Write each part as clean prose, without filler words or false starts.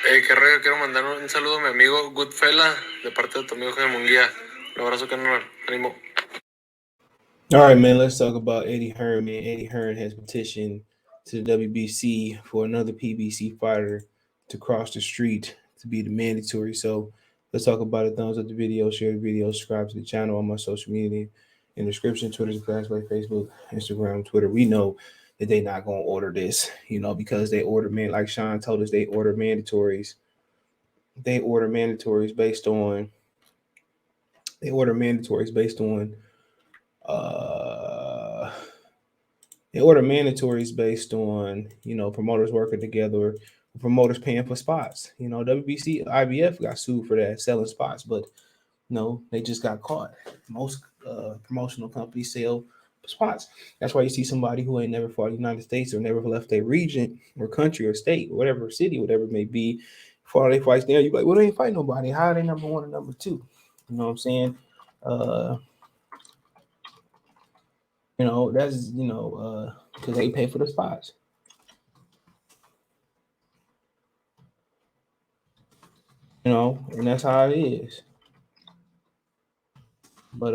Qué rollo, quiero mandar un saludo a mi amigo Goodfella de parte de tu amigo Jaime Munguía. Un abrazo, carnal. Ánimo. All right, man, let's talk about Eddie Hearn, man. Eddie Hearn has petitioned to the WBC for another PBC fighter to cross the street to be the mandatory. So let's talk about it. Thumbs up the video, share the video, subscribe to the channel on my social media in the description, Twitter, Facebook, Instagram, Twitter. We know that they're not going to order this, because they order, man, like Sean told us, they order mandatories. They order mandatories based on, uh, they order mandatories based on, promoters working together, promoters paying for spots. WBC, IBF got sued for that, selling spots, but no, they just got caught. Most promotional companies sell spots. That's why you see somebody who ain't never fought in the United States or never left their region or country or state, or whatever city, whatever it may be, fought they fights there. You're like, well, they ain't fight nobody. How are they number one and number two? You know what I'm saying? That's because they pay for the spots. And that's how it is. But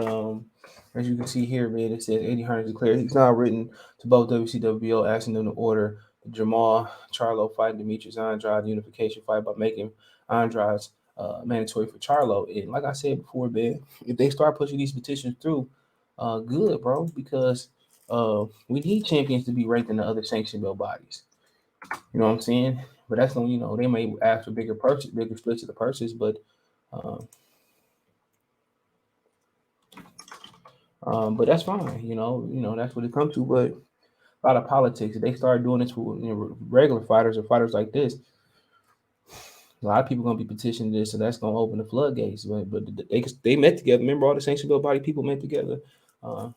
as you can see here, man, it says Eddie Hearn declared he's now written to both WBC WBO asking them to order the Jermall Charlo fight, Demetrius Andrade unification fight by making Andrade's mandatory for Charlo. And like I said before, man, if they start pushing these petitions through, good, bro, because we need champions to be ranked in the other sanction belt bodies. You know what I'm saying? But that's when, they may ask for bigger splits of the purses, but that's fine. That's what it comes to. But a lot of politics. If they start doing this for regular fighters or fighters like this, a lot of people gonna be petitioning this, so that's gonna open the floodgates. But they met together. Remember, all the sanction belt body people met together. A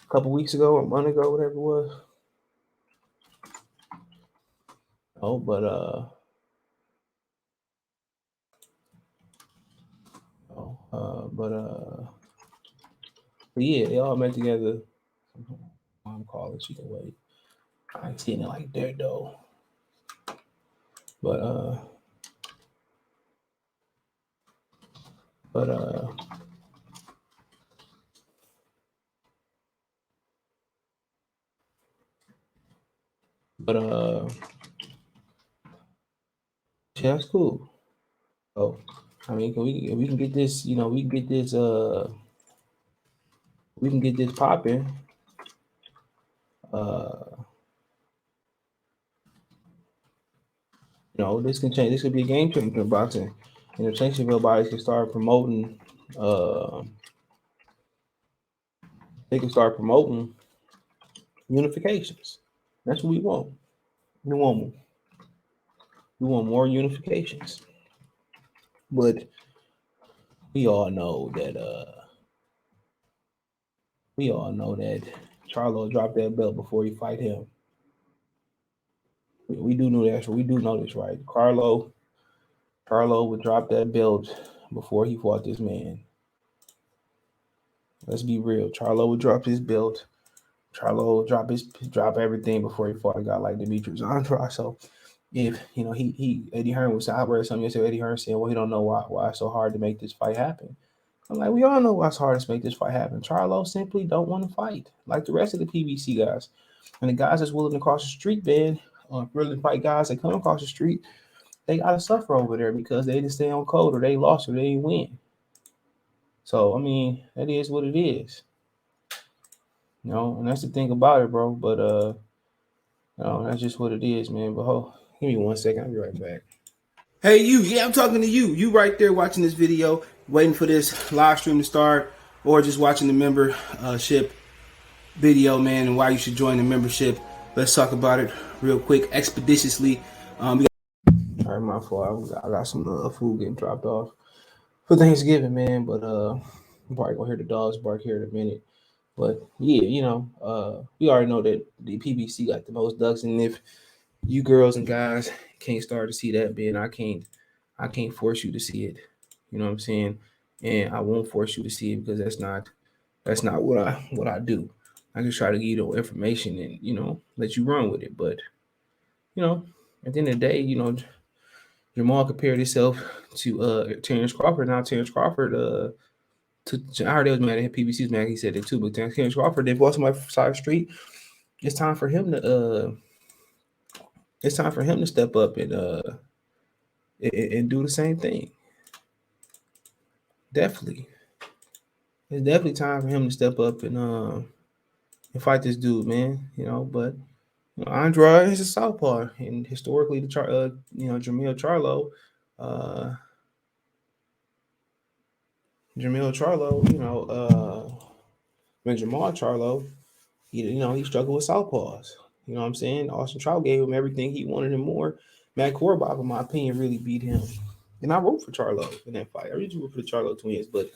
couple weeks ago, a month ago, whatever it was. Oh, but yeah, they all met together. I'm calling. She can wait. I ain't seeing it like that though. But yeah, that's cool. Oh, I mean, we can get this, we can get this popping. This can change. This could be a game changer in boxing. And the sanction belt bodies can start promoting. They can start promoting unifications. That's what we want. We want more unifications. But we all know that Charlo dropped that belt before he fight him. We do know that. So we do know this, right? Charlo would drop that belt before he fought this man. Let's be real. Charlo would drop his belt. Charlo would drop everything before he fought a guy like Demetrius Andrade. So if Eddie Hearn was out there something yesterday, Eddie Hearn said, well, he don't know why it's so hard to make this fight happen. I'm like, we all know why it's hard to make this fight happen. Charlo simply don't want to fight like the rest of the PBC guys. And the guys that's willing to cross the street, man, really fight guys that come across the street, they gotta suffer over there because they didn't stay on code or they lost or they didn't win. So I mean, that is what it is. And that's the thing about it, bro. But that's just what it is, man. But give me 1 second, I'll be right back. Hey, you. Yeah, I'm talking to you. You right there watching this video, waiting for this live stream to start, or just watching the membership video, man, and why you should join the membership. Let's talk about it real quick, expeditiously. All right, my fault. I got some food getting dropped off for Thanksgiving, man. But I'm probably gonna hear the dogs bark here in a minute. But yeah, we already know that the PBC got the most ducks, and if you girls and guys can't start to see that, man, I can't force you to see it. You know what I'm saying? And I won't force you to see it because that's not what I do. I just try to give you the information and let you run with it. But you know, at the end of the day, you know, Jermall compared himself to Terrence Crawford. Now Terrence Crawford I heard it was mad at PBC's mad. He said it too, but Terrence Crawford, they bought somebody from side street. It's time for him to step up and do the same thing. Definitely. It's definitely time for him to step up and fight this dude, man. You know, but Andrade is a southpaw, and historically, Jermall uh, when Jermall Charlo, he struggled with southpaws. You know what I'm saying? Austin Trout gave him everything he wanted and more. Matt Korbach, in my opinion, really beat him. And I wrote for Charlo in that fight. I really wrote for the Charlo twins, but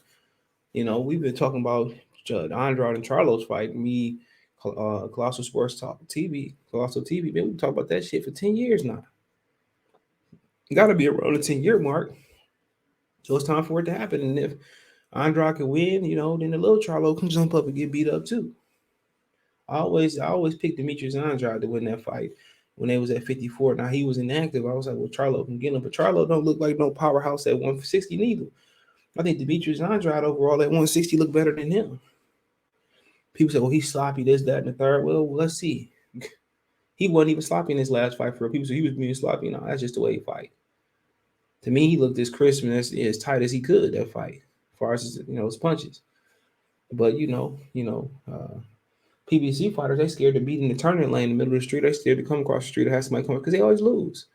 we've been talking about Andrade and Charlo's fight. Me, Colossal Sports Talk TV, Colossal TV, man, we talk about that shit for 10 years now. You got to be around the 10-year mark. So it's time for it to happen. And if Andrade can win, then the little Charlo can jump up and get beat up too. I always picked Demetrius and Andrade to win that fight when they was at 54. Now he was inactive. I was like, well, Charlo can get him, but Charlo don't look like no powerhouse at 160 neither. I think Demetrius and Andrade overall at 160 look better than him. People say, well, he's sloppy, this, that, and the third. Well, let's see. He wasn't even sloppy in his last fight for people say he was being sloppy. No, that's just the way he fight. To me, he looked as crisp and as tight as he could that fight, as far as his punches. But PBC fighters, they scared to beat in the turning lane in the middle of the street. They scared to come across the street or have somebody come because they always lose.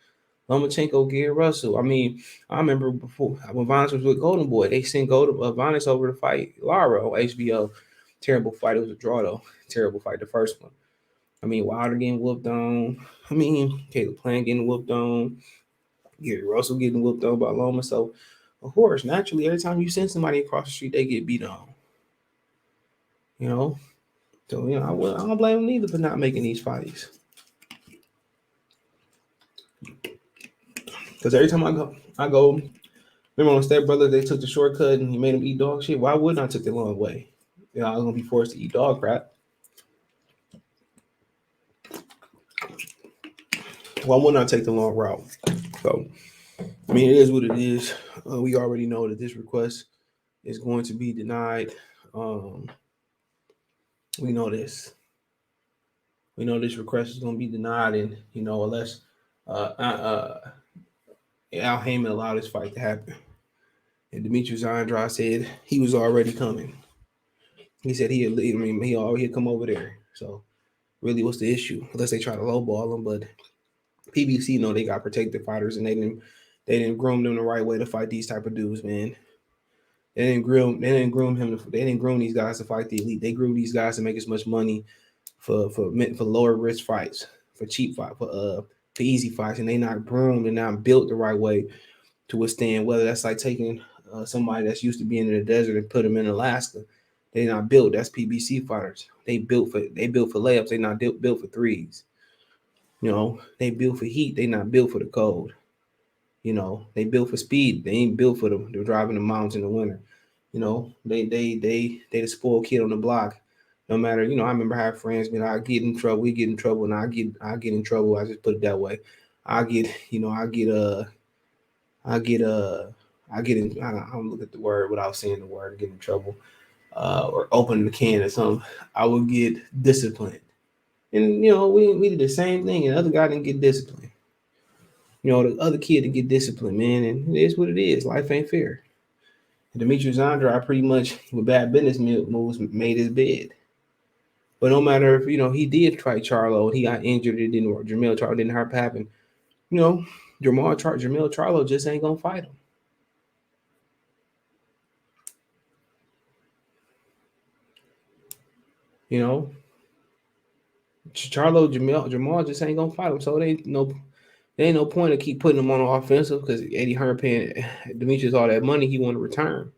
Lomachenko, Gary Russell. I mean, I remember before when Vanes was with Golden Boy, they sent Vanes over to fight Lara on HBO. Terrible fight. It was a draw though. Terrible fight, the first one. I mean, Wilder getting whooped on. I mean, Caleb Plant getting whooped on. Gary Russell getting whooped on by Loma. So, of course, naturally, every time you send somebody across the street, they get beat on. So, I don't blame them neither for not making these fights. Because every time I go, remember on Step Brothers, they took the shortcut and he made them eat dog shit? Why wouldn't I take the long way? I was going to be forced to eat dog crap. Why wouldn't I take the long route? So, I mean, it is what it is. We already know that this request is going to be denied. We know this. We know this request is going to be denied, and unless Al Heyman allowed this fight to happen. And Demetrius Andrade said he was already coming. He said he'd come over there. So really, what's the issue? Unless they try to lowball him, but PBC know they got protected fighters, and they didn't groom them the right way to fight these type of dudes, man. They didn't groom these guys to fight the elite. They grew these guys to make as much money for lower risk fights, for cheap fight, for easy fights, and they not groomed and not built the right way to withstand. Whether that's like taking somebody that's used to being in the desert and put them in Alaska, they not built. That's PBC fighters. They built for layups. They not built for threes. They built for heat. They not built for the cold. They built for speed. They ain't built for the driving the mountains in the winter. They the spoiled kid on the block. No matter, I remember having friends, I get in trouble, we get in trouble, and I get in trouble. I just put it that way. I don't look at the word without saying the word, get in trouble, or open the can or something. I would get disciplined. And, we did the same thing, and the other guy didn't get disciplined. The other kid didn't get disciplined, man, and it is what it is. Life ain't fair. And Demetrius Andrade pretty much, with bad business moves, made his bed. But no matter if, he did fight Charlo and he got injured, it didn't work. Jermall Charlo didn't happen. Jermall Charlo just ain't going to fight him. Jermall just ain't going to fight him. So there ain't no point to keep putting him on offensive because Eddie Hearn paying Demetrius all that money he want to return.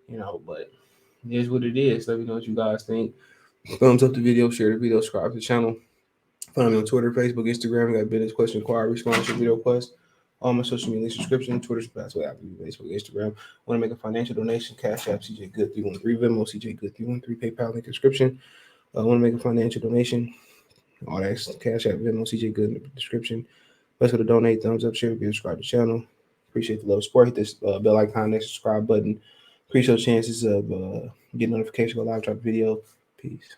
But it is what it is. Let me know what you guys think. Thumbs up the video, share the video, subscribe to the channel. Find me on Twitter, Facebook, Instagram. Got business question, inquiry, response to video requests. All my social media subscription, Twitter's the best way, Apple, Facebook, Instagram. Want to make a financial donation? Cash App, CJ Good 313, Venmo, CJ Good 313, PayPal link description. Want to make a financial donation? All that Cash App, Venmo, CJ Good in the description. Let's go to donate, thumbs up, share, subscribe to the channel. Appreciate the love support. Hit this bell icon, next subscribe button. Increase your chances of getting notification, go live, drop a video. Peace.